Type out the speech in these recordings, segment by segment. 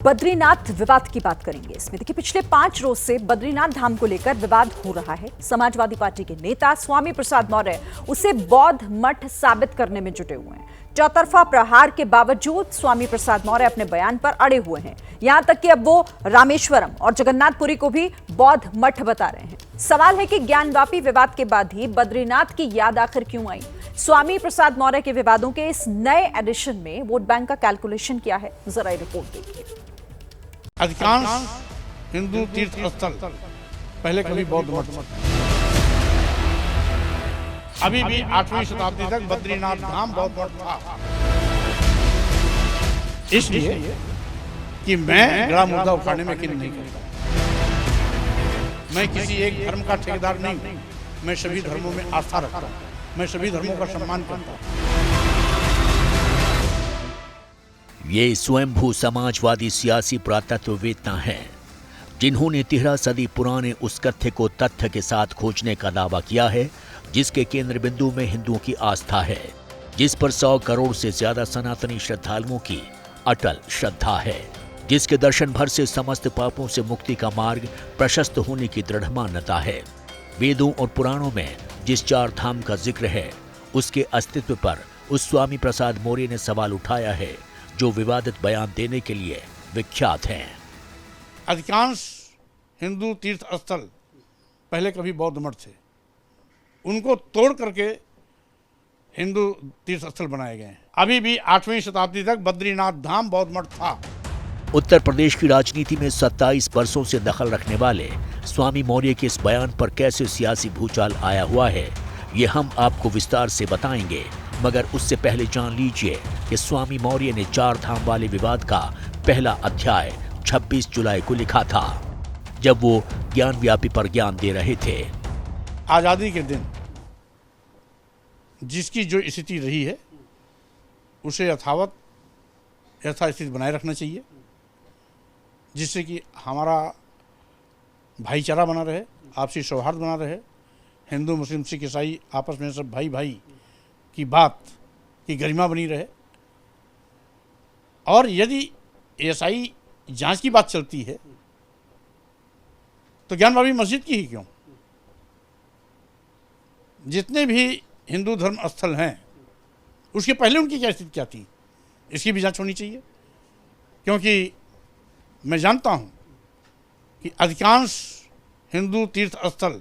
बद्रीनाथ विवाद की बात करेंगे। इसमें देखिए, पिछले 5 रोज से बद्रीनाथ धाम को लेकर विवाद हो रहा है। समाजवादी पार्टी के नेता स्वामी प्रसाद मौर्य उसे बौद्ध मठ साबित करने में जुटे हुए हैं। चौतरफा प्रहार के बावजूद स्वामी प्रसाद मौर्य अपने बयान पर अड़े हुए हैं। यहां तक कि अब वो रामेश्वरम और जगन्नाथपुरी को भी बौद्ध मठ बता रहे हैं। सवाल है कि ज्ञानवापी विवाद के बाद ही बद्रीनाथ की याद आखिर क्यों आई? स्वामी प्रसाद मौर्य के विवादों के इस नए एडिशन में वोट बैंक का कैलकुलेशन क्या है, जरा रिपोर्ट देखिए। अधिकांश हिंदू तीर्थ स्थल पहले कभी बौद्ध मठ थे। अभी भी 8वीं शताब्दी तक बद्रीनाथ धाम बौद्ध मठ था। इसलिए कि मैं ग्राम मुद्दा उठाने में यकीन नहीं करता। मैं किसी एक धर्म का ठेकेदार नहीं हूं। मैं सभी धर्मों में आस्था रखता हूं। मैं सभी धर्मों का सम्मान करता हूं। ये स्वयंभू समाजवादी सियासी पुरातत्ववेत्ता हैं, जिन्होंने 13 सदी पुराने उस कथ्य को तथ्य के साथ खोजने का दावा किया है, जिसके केंद्र बिंदु में हिंदुओं की आस्था है, जिस पर 100 करोड़ से ज्यादा सनातनी श्रद्धालुओं की अटल श्रद्धा है, जिसके दर्शन भर से समस्त पापों से मुक्ति का मार्ग प्रशस्त होने की दृढ़ मान्यता है। वेदों और पुराणों में जिस 4 धाम का जिक्र है, उसके अस्तित्व पर उस स्वामी प्रसाद मौर्य ने सवाल उठाया है, जो विवादित बयान देने के लिए विख्यात हैं। अधिकांश हिंदू तीर्थ स्थल पहले कभी बौद्ध मठ थे। उनको तोड़ करके हिंदू तीर्थ स्थल बनाए गए हैं। अभी भी 8वीं शताब्दी तक बद्रीनाथ धाम बौद्ध मठ था। उत्तर प्रदेश की राजनीति में 27 वर्षों से दखल रखने वाले स्वामी मौर्य के इस बयान पर कैसे सियासी भूचाल आया हुआ है, ये हम आपको विस्तार से बताएंगे। मगर उससे पहले जान लीजिए कि स्वामी मौर्य ने 4 धाम वाले विवाद का पहला अध्याय 26 जुलाई को लिखा था, जब वो ज्ञानव्यापी पर ज्ञान दे रहे थे। आज़ादी के दिन जिसकी जो स्थिति रही है, उसे यथास्थिति बनाए रखना चाहिए, जिससे कि हमारा भाईचारा बना रहे, आपसी सौहार्द बना रहे, हिंदू मुस्लिम सिख ईसाई आपस में सब भाई भाई की बात की गरिमा बनी रहे। और यदि ईसाई जांच की बात चलती है तो ज्ञानवापी मस्जिद की ही क्यों? जितने भी हिंदू धर्म स्थल हैं, उसके पहले उनकी क्या स्थिति क्या थी, इसकी भी जांच होनी चाहिए। क्योंकि मैं जानता हूं कि अधिकांश हिंदू तीर्थ स्थल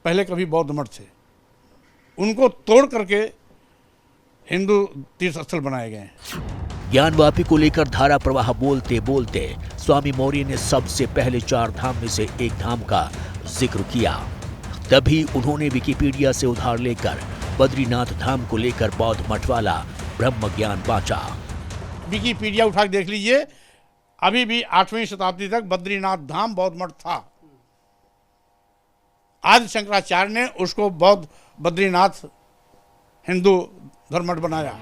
पहले कभी बौद्ध मठ थे। उनको तोड़ करके हिंदू तीर्थ स्थल बनाए गए हैं। ज्ञानवापी को लेकर धारा प्रवाह बोलते बोलते स्वामी मौर्य ने सबसे पहले 4 धाम में से एक धाम का जिक्र किया। तभी उन्होंने विकिपीडिया से उधार लेकर बद्रीनाथ धाम को लेकर बौद्ध मठ वाला ब्रह्म ज्ञान बांटा। विकिपीडिया उठा के देख लीजिए, अभी भी 8वीं शताब्दी तक बद्रीनाथ धाम बौद्ध मठ था। आदि शंकराचार्य ने उसको बद्रीनाथ हिंदू धर्म मठ बनाया।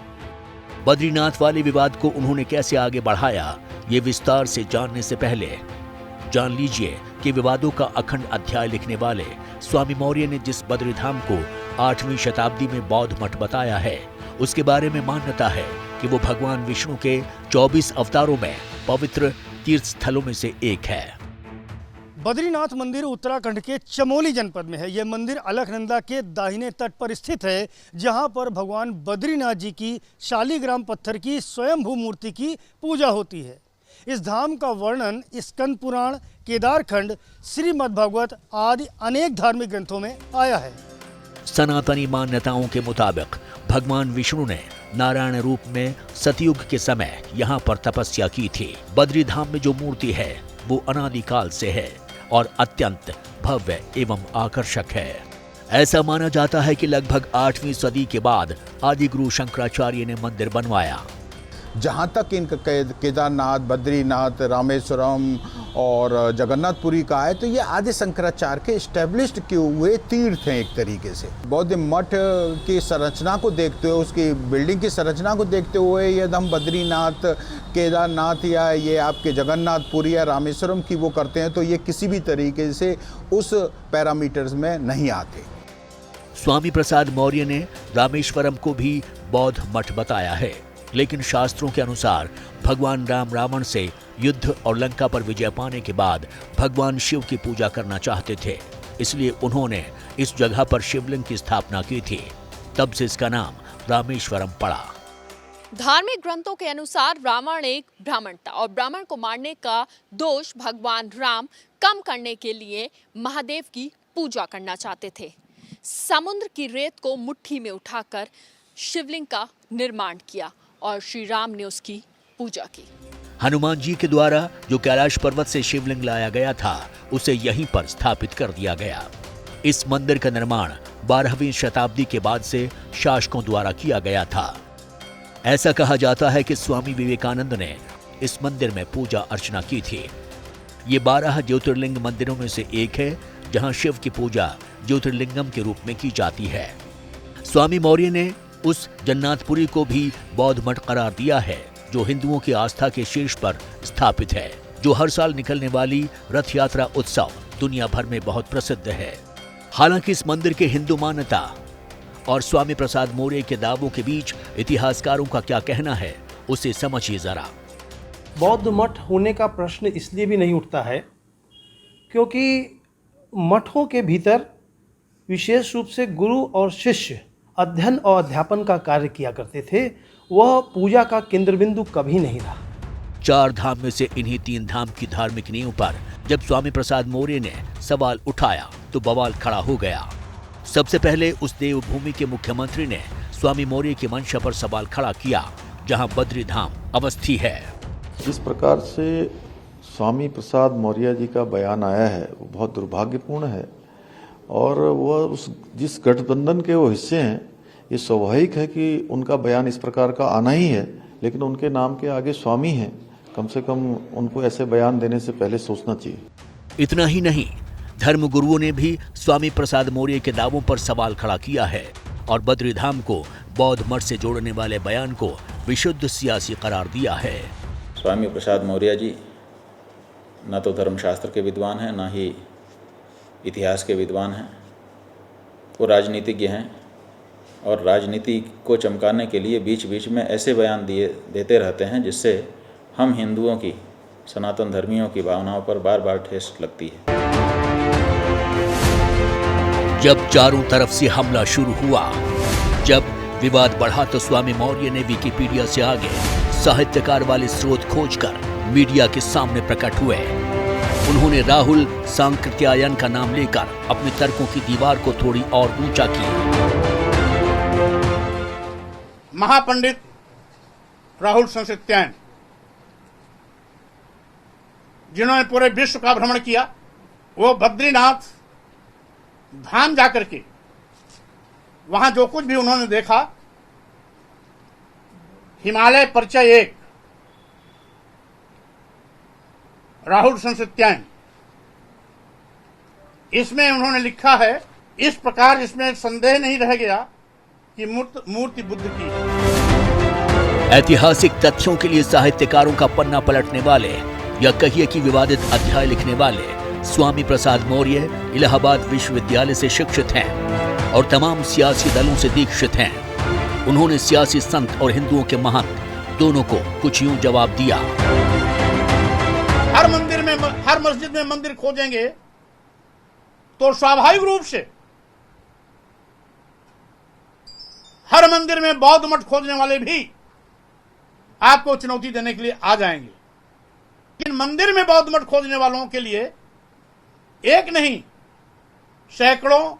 बद्रीनाथ वाले विवाद को उन्होंने कैसे आगे बढ़ाया, ये विस्तार से जानने से पहले जान लीजिए कि विवादों का अखंड अध्याय लिखने वाले स्वामी मौर्य ने जिस बद्रीधाम को 8वीं शताब्दी में बौद्ध मठ बताया है, उसके बारे में मान्यता है कि वो भगवान विष्णु के 24 अवतारों में पवित्र तीर्थ स्थलों में से एक है। बद्रीनाथ मंदिर उत्तराखंड के चमोली जनपद में है। यह मंदिर अलकनंदा के दाहिने तट पर स्थित है, जहां पर भगवान बद्रीनाथ जी की शालीग्राम पत्थर की स्वयंभू मूर्ति की पूजा होती है। इस धाम का वर्णन स्कंद पुराण, केदारखंड, श्रीमद्भागवत आदि अनेक धार्मिक ग्रंथों में आया है। सनातनी मान्यताओं के मुताबिक भगवान विष्णु ने नारायण रूप में सतयुग के समय यहाँ पर तपस्या की थी। बद्री धाम में जो मूर्ति है, वो अनादिकाल से है और अत्यंत भव्य एवं आकर्षक है। ऐसा माना जाता है कि लगभग 8वीं सदी के बाद आदिगुरु शंकराचार्य ने मंदिर बनवाया। जहाँ तक इनका केदारनाथ, बद्रीनाथ, रामेश्वरम और जगन्नाथपुरी का है, तो ये आदि शंकराचार्य के इस्टेब्लिश्ड किए हुए तीर्थ हैं एक तरीके से। बौद्ध मठ की संरचना को देखते हुए, उसकी बिल्डिंग की संरचना को देखते हुए, यदि हम बद्रीनाथ, केदारनाथ या ये आपके जगन्नाथपुरी या रामेश्वरम की वो करते हैं, तो ये किसी भी तरीके से उस पैरामीटर्स में नहीं आते। स्वामी प्रसाद मौर्य ने रामेश्वरम को भी बौद्ध मठ बताया है, लेकिन शास्त्रों के अनुसार भगवान राम रावण से युद्ध और लंका पर विजय पाने के बाद भगवान शिव की पूजा करना चाहते थे, इसलिए उन्होंने इस जगह पर शिवलिंग की स्थापना की थी। तब से इसका नाम रामेश्वरम पड़ा। धार्मिक ग्रंथों के अनुसार रावण एक ब्राह्मण था और ब्राह्मण को मारने का दोष भगवान राम कम करने के लिए महादेव की पूजा करना चाहते थे। समुद्र की रेत को मुट्ठी में उठाकर शिवलिंग का निर्माण किया और श्री राम ने उसकी पूजा की। हनुमान जी के द्वारा जो कैलाश पर्वत से शिवलिंग लाया गया था, उसे यहीं पर स्थापित कर दिया गया। इस मंदिर का निर्माण 12वीं शताब्दी के बाद से शासकों द्वारा किया गया था। ऐसा कहा जाता है कि स्वामी विवेकानंद ने इस मंदिर में पूजा अर्चना की थी। ये 12 ज्योतिर्लिंग मंदिरों में से एक है जहां शिव की पूजा ज्योतिर्लिंगम के रूप में की जाती है। स्वामी मौर्य ने उस जन्नाथपुरी को भी बौद्ध मठ करार दिया है, जो हिंदुओं की आस्था के शीर्ष पर स्थापित है, जो हर साल निकलने वाली रथ यात्रा उत्सव दुनिया भर में बहुत प्रसिद्ध है। हालांकि इस मंदिर के हिंदू मान्यता और स्वामी प्रसाद मौर्य के दावों के बीच इतिहासकारों का क्या कहना है, उसे समझिए जरा। बौद्ध मठ होने का प्रश्न इसलिए भी नहीं उठता है क्योंकि मठों के भीतर विशेष रूप से गुरु और शिष्य अध्ययन और अध्यापन का कार्य किया करते थे। वह पूजा का केंद्र बिंदु कभी नहीं रहा। 4 धाम में से इन्हीं 3 धाम की धार्मिक नींव पर जब स्वामी प्रसाद मौर्य ने सवाल उठाया तो बवाल खड़ा हो गया। सबसे पहले उस देवभूमि के मुख्यमंत्री ने स्वामी मौर्य की मंशा पर सवाल खड़ा किया, जहां बद्री धाम अवस्थित है। जिस प्रकार से स्वामी प्रसाद मौर्य जी का बयान आया है वो बहुत दुर्भाग्यपूर्ण है और वह जिस गठबंधन के वो हिस्से हैं, ये स्वाभाविक है कि उनका बयान इस प्रकार का आना ही है, लेकिन उनके नाम के आगे स्वामी हैं, कम से कम उनको ऐसे बयान देने से पहले सोचना चाहिए। इतना ही नहीं, धर्म गुरुओं ने भी स्वामी प्रसाद मौर्य के दावों पर सवाल खड़ा किया है और बद्री धाम को बौद्ध मठ से जोड़ने वाले बयान को विशुद्ध सियासी करार दिया है। स्वामी प्रसाद मौर्य जी न तो धर्मशास्त्र के विद्वान हैं, न ही इतिहास के विद्वान हैं। वो राजनीतिज्ञ हैं और राजनीति को चमकाने के लिए बीच बीच में ऐसे बयान देते रहते हैं जिससे हम हिंदुओं की, सनातन धर्मियों की भावनाओं पर बार बार ठेस लगती है। जब चारों तरफ से हमला शुरू हुआ, जब विवाद बढ़ा, तो स्वामी मौर्य ने विकिपीडिया से आगे साहित्यकार वाले स्रोत खोजकर मीडिया के सामने प्रकट हुए। उन्होंने राहुल सांकृत्यायन का नाम लेकर अपने तर्कों की दीवार को थोड़ी और ऊंचा किया। महापंडित राहुल सांकृत्यायन, जिन्होंने पूरे विश्व का भ्रमण किया, वो बद्रीनाथ धाम जाकर के वहां जो कुछ भी उन्होंने देखा, हिमालय परिचय 1 राहुल सांकृत्यायन, इसमें उन्होंने लिखा है इस प्रकार, इसमें संदेह नहीं रह गया कि मूर्ति बुद्ध की। ऐतिहासिक तथ्यों के लिए साहित्यकारों का पन्ना पलटने वाले या कहिए कि विवादित अध्याय लिखने वाले स्वामी प्रसाद मौर्य इलाहाबाद विश्वविद्यालय से शिक्षित हैं और तमाम सियासी दलों से दीक्षित हैं। उन्होंने सियासी संत और हिंदुओं के महंत दोनों को कुछ यूं जवाब दिया। हर मंदिर में, हर मस्जिद में मंदिर खोजेंगे तो स्वाभाविक रूप से हर मंदिर में बौद्ध मठ खोजने वाले भी आपको चुनौती देने के लिए आ जाएंगे। लेकिन मंदिर में बौद्ध मठ खोजने वालों के लिए एक नहीं, सैकड़ों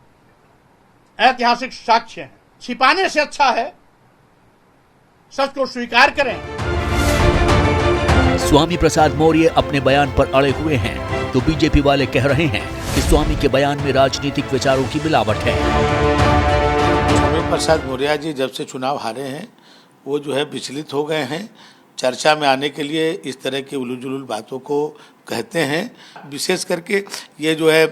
ऐतिहासिक साक्ष्य हैं। छिपाने से अच्छा है सच को स्वीकार करें। स्वामी प्रसाद मौर्य अपने बयान पर अड़े हुए हैं तो बीजेपी वाले कह रहे हैं कि स्वामी के बयान में राजनीतिक विचारों की मिलावट है। स्वामी प्रसाद मौर्य जी जब से चुनाव हारे हैं, वो जो है विचलित हो गए हैं। चर्चा में आने के लिए इस तरह की उलूल जुलूल बातों को कहते हैं। विशेष करके ये जो है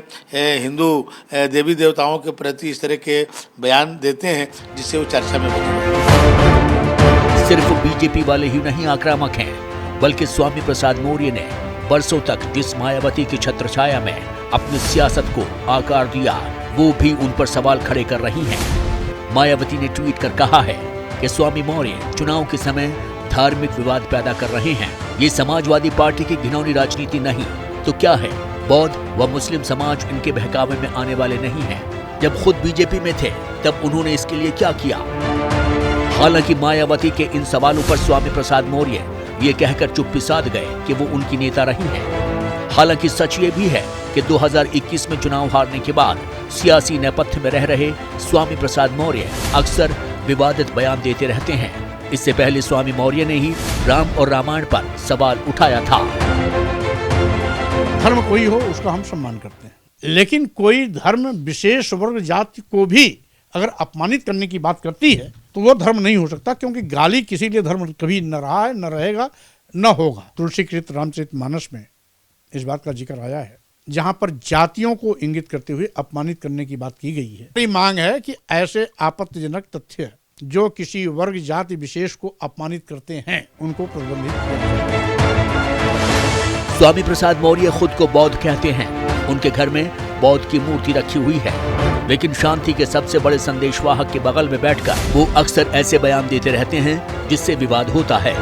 हिंदू देवी देवताओं के प्रति इस तरह के बयान देते हैं जिससे वो चर्चा में बने। सिर्फ बीजेपी वाले ही नहीं आक्रामक हैं, बल्कि स्वामी प्रसाद मौर्य ने बरसों तक जिस मायावती की छत्रछाया में अपनी सियासत को आकार दिया, वो भी उन पर सवाल खड़े कर रही हैं। मायावती ने ट्वीट कर कहा है कि स्वामी मौर्य चुनाव के समय धार्मिक विवाद पैदा कर रहे हैं। ये समाजवादी पार्टी की घिनौनी राजनीति नहीं तो क्या है? बौद्ध व मुस्लिम समाज इनके बहकावे में आने वाले नहीं हैं। जब खुद बीजेपी में थे तब उन्होंने इसके लिए क्या किया? हालांकि मायावती के इन सवालों पर स्वामी प्रसाद मौर्य ये कहकर चुप्पी साध गए कि वो उनकी नेता रही हैं। हालांकि सच ये भी है कि 2021 में चुनाव हारने के बाद सियासी नेपथ्य में रह रहे स्वामी प्रसाद मौर्य अक्सर विवादित बयान देते रहते हैं। इससे पहले स्वामी मौर्य ने ही राम और रामायण पर सवाल उठाया था। धर्म कोई हो उसका हम सम्मान करते हैं, लेकिन कोई धर्म विशेष वर्ग जाति को भी अगर अपमानित करने की बात करती है तो वो धर्म नहीं हो सकता, क्योंकि गाली किसी लिए धर्म कभी न रहा है, न रहेगा, न होगा। तुलसीकृत रामचरितमानस में इस बात का जिक्र आया है, जहां पर जातियों को इंगित करते हुए अपमानित करने की बात की गई है। मेरी मांग है कि ऐसे आपत्तिजनक तथ्य जो किसी वर्ग जाति विशेष को अपमानित करते हैं उनको प्रतिबंधित किया जाए। स्वामी प्रसाद मौर्य खुद को बौद्ध कहते हैं। उनके घर में बौद्ध की मूर्ति रखी हुई है, लेकिन शांति के सबसे बड़े संदेशवाहक के बगल में बैठकर वो अक्सर ऐसे बयान देते रहते हैं जिससे विवाद होता है।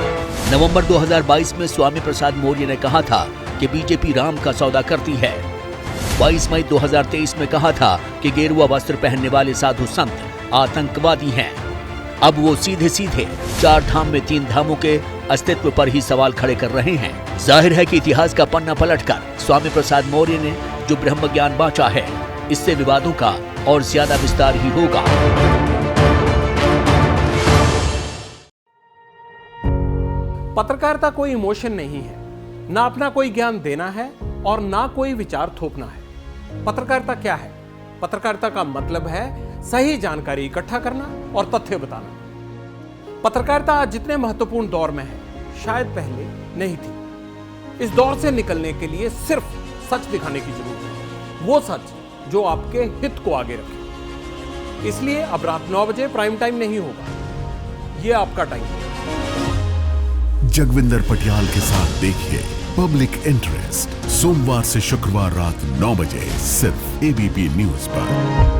नवंबर 2022 में स्वामी प्रसाद मौर्य ने कहा था कि बीजेपी राम का सौदा करती है। 22 मई 2023 में कहा था कि गेरुआ वस्त्र पहनने वाले साधु संत आतंकवादी हैं। अब वो सीधे सीधे 4 धाम में 3 धामों के अस्तित्व पर ही सवाल खड़े कर रहे हैं। जाहिर है कि इतिहास का पन्ना पलटकर स्वामी प्रसाद मौर्य ने जो ब्रह्म ज्ञान बांटा है, इससे विवादों का और ज्यादा विस्तार ही होगा। पत्रकारिता कोई इमोशन नहीं है, ना अपना कोई ज्ञान देना है और ना कोई विचार थोपना है। पत्रकारिता क्या है? पत्रकारिता का मतलब है सही जानकारी इकट्ठा करना और तथ्य बताना। पत्रकारिता आज जितने महत्वपूर्ण दौर में है, शायद पहले नहीं थी। इस दौर से निकलने के लिए सिर्फ सच दिखाने की जरूरत है, वो सच जो आपके हित को आगे रखे। इसलिए अब रात 9 बजे प्राइम टाइम नहीं होगा, ये आपका टाइम है। जगविंदर पटियाल के साथ देखिए पब्लिक इंटरेस्ट सोमवार से शुक्रवार रात 9 बजे सिर्फ एबीपी न्यूज पर।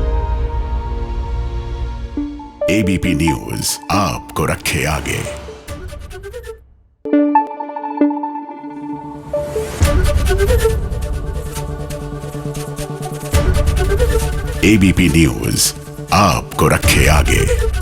एबीपी न्यूज आपको रखे आगे। एबीपी न्यूज आपको रखे आगे।